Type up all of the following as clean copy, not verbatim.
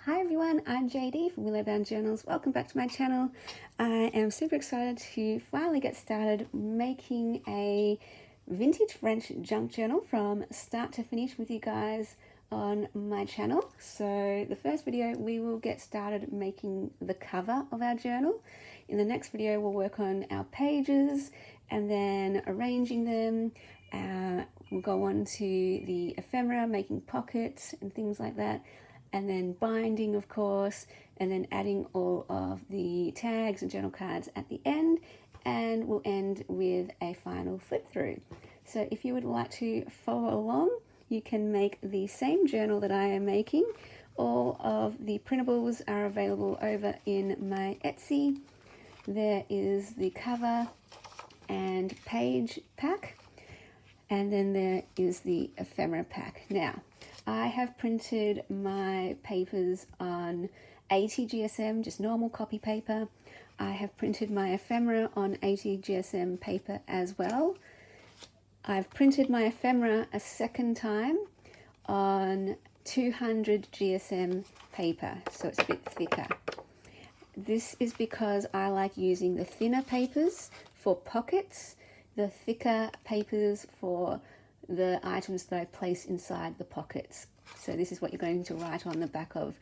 Hi everyone, I'm JD from Willow Journals. Welcome back to my channel. I am super excited to finally get started making a vintage French junk journal from start to finish with you guys on my channel. So the first video we will get started making the cover of our journal. In the next video we'll work on our pages and then arranging them. We'll go on to the ephemera, making pockets and things like that, and then binding, of course, and then adding all of the tags and journal cards at the end, and we'll end with a final flip through. So if you would like to follow along, you can make the same journal that I am making. All of the printables are available over in my Etsy. There is the cover and page pack, and then there is the ephemera pack. Now, I have printed my papers on 80 GSM, just normal copy paper. I have printed my ephemera on 80 GSM paper as well. I've printed my ephemera a second time on 200 GSM paper, so it's a bit thicker. This is because I like using the thinner papers for pockets, the thicker papers for the items that I place inside the pockets. So this is what you're going to write on the back of,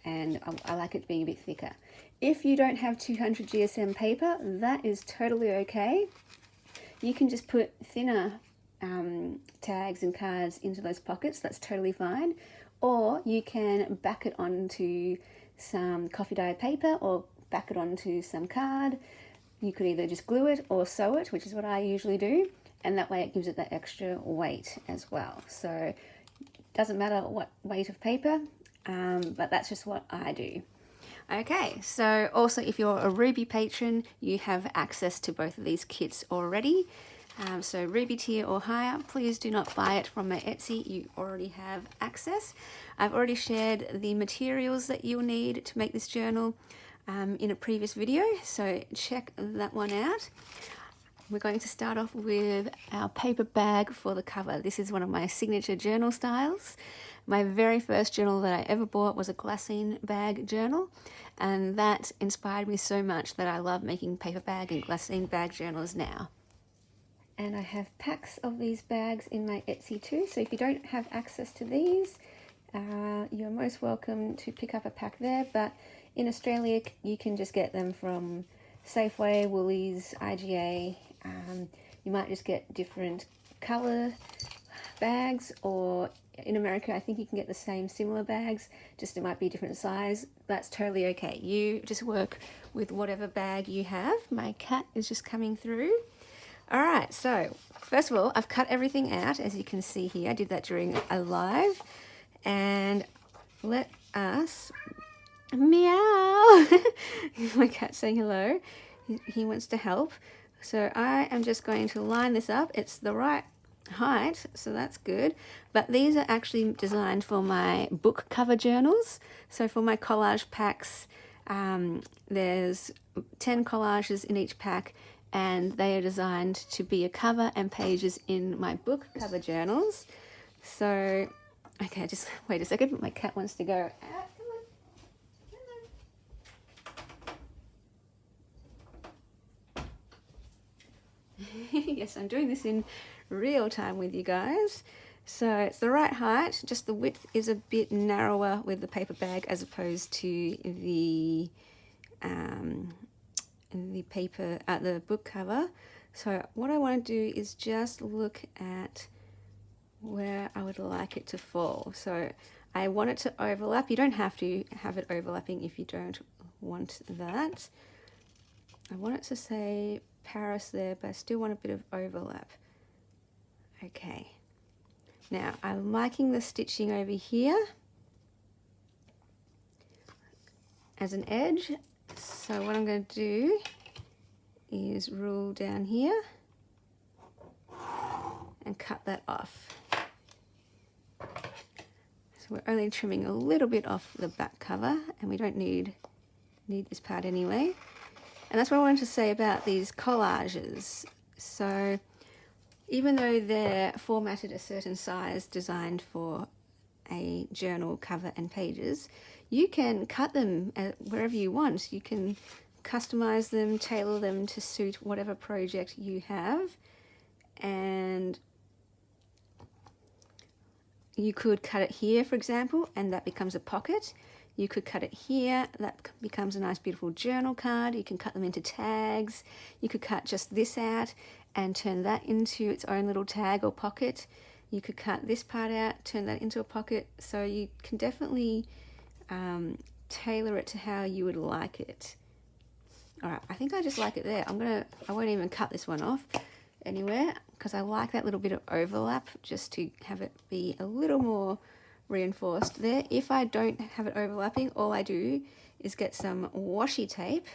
and I like it being a bit thicker. If you don't have 200 GSM paper, that is totally okay. You can just put thinner tags and cards into those pockets, that's totally fine. Or you can back it onto some coffee dye paper or back it onto some card. You could either just glue it or sew it, which is what I usually do, and that way it gives it that extra weight as well. So it doesn't matter what weight of paper, but that's just what I do. Okay, so also if you're a Ruby patron, you have access to both of these kits already. So Ruby tier or higher, please do not buy it from my Etsy, you already have access. I've already shared the materials that you'll need to make this journal in a previous video, so check that one out. We're going to start off with our paper bag for the cover. This is one of my signature journal styles. My very first journal that I ever bought was a glassine bag journal, and that inspired me so much that I love making paper bag and glassine bag journals now. And I have packs of these bags in my Etsy too, so if you don't have access to these, you're most welcome to pick up a pack there, but in Australia you can just get them from Safeway, Woolies, IGA. You might just get different colour bags, or in America I think you can get the same similar bags, just it might be a different size. That's totally okay. You just work with whatever bag you have. My cat is just coming through. Alright, so first of all, I've cut everything out, as you can see here. I did that during a live, and let us... Meow! My cat's saying hello. He wants to help. So I am just going to line this up. It's the right height, so that's good. But these are actually designed for my book cover journals. So for my collage packs, there's 10 collages in each pack, and they are designed to be a cover and pages in my book cover journals. So, okay, just wait a second. My cat wants to go out. Yes, I'm doing this in real time with you guys. So it's the right height, just the width is a bit narrower with the paper bag as opposed to the paper at the book cover. So what I want to do is just look at where I would like it to fall. So I want it to overlap. You don't have to have it overlapping if you don't want that. I want it to say Paris there, but I still want a bit of overlap. Okay. Now, I'm liking the stitching over here as an edge. So what I'm going to do is rule down here and cut that off. So we're only trimming a little bit off the back cover, and we don't need this part anyway. And that's what I wanted to say about these collages. So even though they're formatted a certain size, designed for a journal cover and pages, you can cut them wherever you want. You can customize them, tailor them to suit whatever project you have. And you could cut it here, for example, and that becomes a pocket. You could cut it here, that becomes a nice beautiful journal card. You can cut them into tags. You could cut just this out and turn that into its own little tag or pocket. You could cut this part out, turn that into a pocket. So you can definitely tailor it to how you would like it. All right, I think I just like it there. I won't even cut this one off anywhere because I like that little bit of overlap just to have it be a little more reinforced there. If I don't have it overlapping, all I do is get some washi tape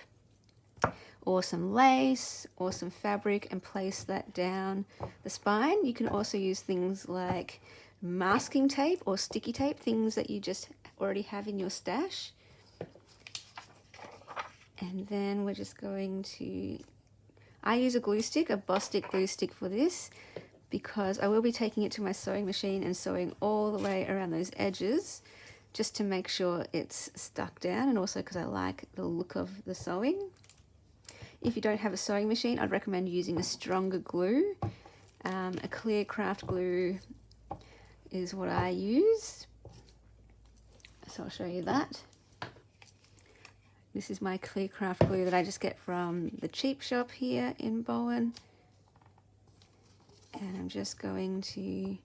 or some lace or some fabric and place that down the spine. You can also use things like masking tape or sticky tape, things that you just already have in your stash. And then we're just going to, I use a glue stick, a Bostik glue stick for this, because I will be taking it to my sewing machine and sewing all the way around those edges just to make sure it's stuck down, and also because I like the look of the sewing. If you don't have a sewing machine, I'd recommend using a stronger glue. A clear craft glue is what I use. So I'll show you that. This is my clear craft glue that I just get from the cheap shop here in Bowen. And I'm just going to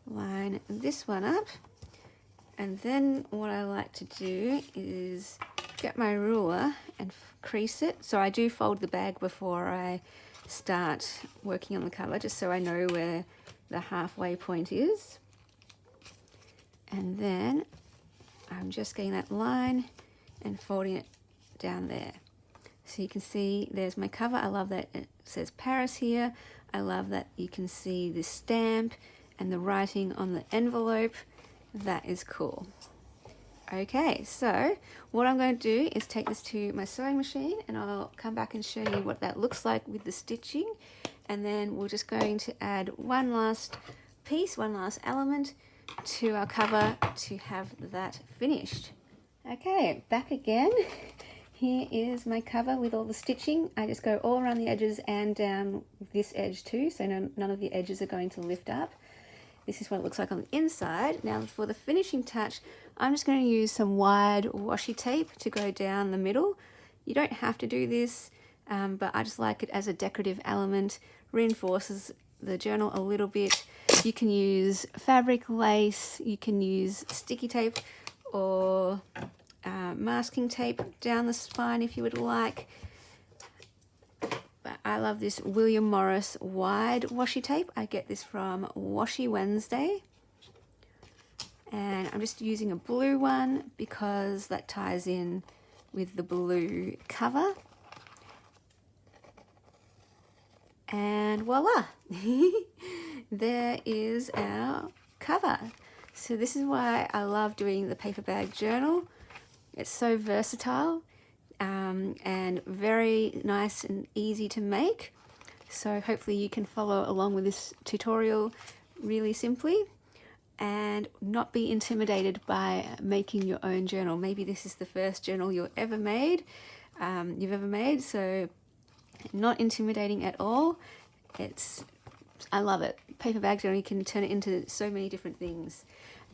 line this one up. And then what I like to do is get my ruler and crease it. So I do fold the bag before I start working on the cover, just so I know where the halfway point is. And then I'm just getting that line and folding it down there. So you can see there's my cover. I love that it says Paris here. I love that you can see the stamp and the writing on the envelope. That is cool. Okay, so what I'm going to do is take this to my sewing machine and I'll come back and show you what that looks like with the stitching. And then we're just going to add one last piece, one last element to our cover to have that finished. Okay, back again. Here is my cover with all the stitching. I just go all around the edges and down this edge too, so none of the edges are going to lift up. This is what it looks like on the inside. Now for the finishing touch, I'm just going to use some wide washi tape to go down the middle. You don't have to do this, but I just like it as a decorative element, reinforces the journal a little bit. You can use fabric, lace, you can use sticky tape or masking tape down the spine if you would like. But I love this William Morris wide washi tape. I get this from Washi Wednesday. And I'm just using a blue one because that ties in with the blue cover. And voila! There is our cover. So this is why I love doing the paper bag journal. It's so versatile and very nice and easy to make. So hopefully you can follow along with this tutorial really simply and not be intimidated by making your own journal. Maybe this is the first journal you've ever made, so not intimidating at all. I love it. Paper bag journal, you can turn it into so many different things.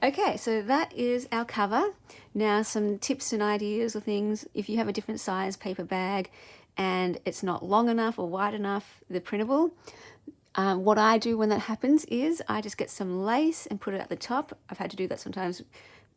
Okay, so that is our cover. Now some tips and ideas or things. If you have a different size paper bag and it's not long enough or wide enough, the printable, what I do when that happens is I just get some lace and put it at the top. I've had to do that sometimes.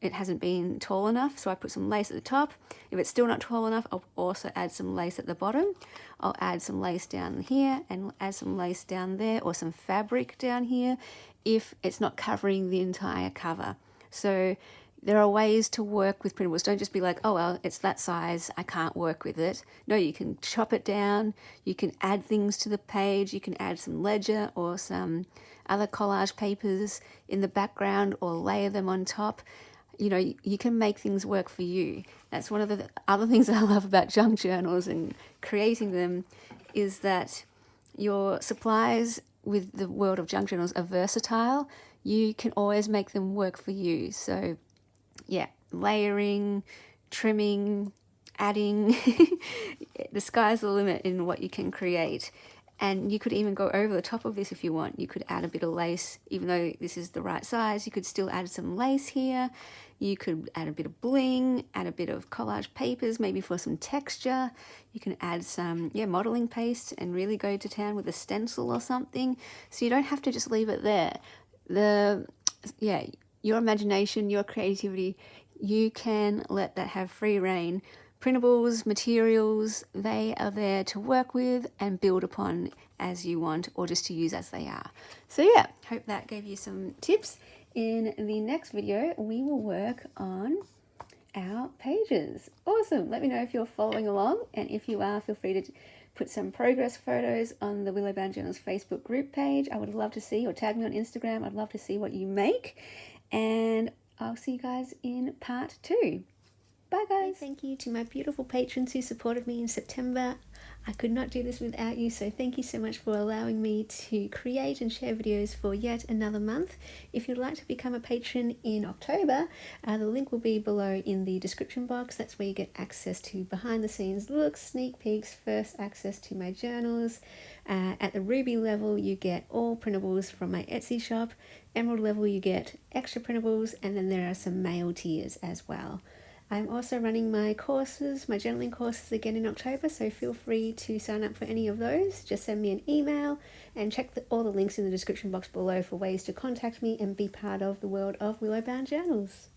It hasn't been tall enough, so I put some lace at the top. If it's still not tall enough, I'll also add some lace at the bottom. I'll add some lace down here and add some lace down there or some fabric down here if it's not covering the entire cover. So there are ways to work with printables. Don't just be like, oh, well, it's that size, I can't work with it. No, you can chop it down. You can add things to the page. You can add some ledger or some other collage papers in the background or layer them on top. You know, you can make things work for you. That's one of the other things I love about junk journals and creating them is that your supplies with the world of junk journals are versatile. you can always make them work for you. So yeah, layering, trimming, adding, the sky's the limit in what you can create. And you could even go over the top of this if you want. You could add a bit of lace, even though this is the right size, you could still add some lace here. You could add a bit of bling, add a bit of collage papers, maybe for some texture. You can add some, modeling paste and really go to town with a stencil or something. So you don't have to just leave it there. Your imagination, your creativity, you can let that have free reign. Printables, materials, they are there to work with and build upon as you want, or just to use as they are. So yeah, hope that gave you some tips. In the next video, we will work on our pages. Awesome. Let me know if you're following along, and if you are, feel free to put some progress photos on the Willow Bound Journals Facebook group page. I would love to see, or tag me on Instagram. I'd love to see what you make, and I'll see you guys in part 2. Bye guys. Thank you to my beautiful patrons who supported me in September. I could not do this without you, so thank you so much for allowing me to create and share videos for yet another month. If you'd like to become a patron in October, the link will be below in the description box. That's where you get access to behind the scenes looks, sneak peeks, first access to my journals. At the Ruby level, you get all printables from my Etsy shop. Emerald level, you get extra printables, and then there are some mail tiers as well. I'm also running my courses, my journaling courses again in October, so feel free to sign up for any of those. Just send me an email and check all the links in the description box below for ways to contact me and be part of the world of Willow Bound Journals.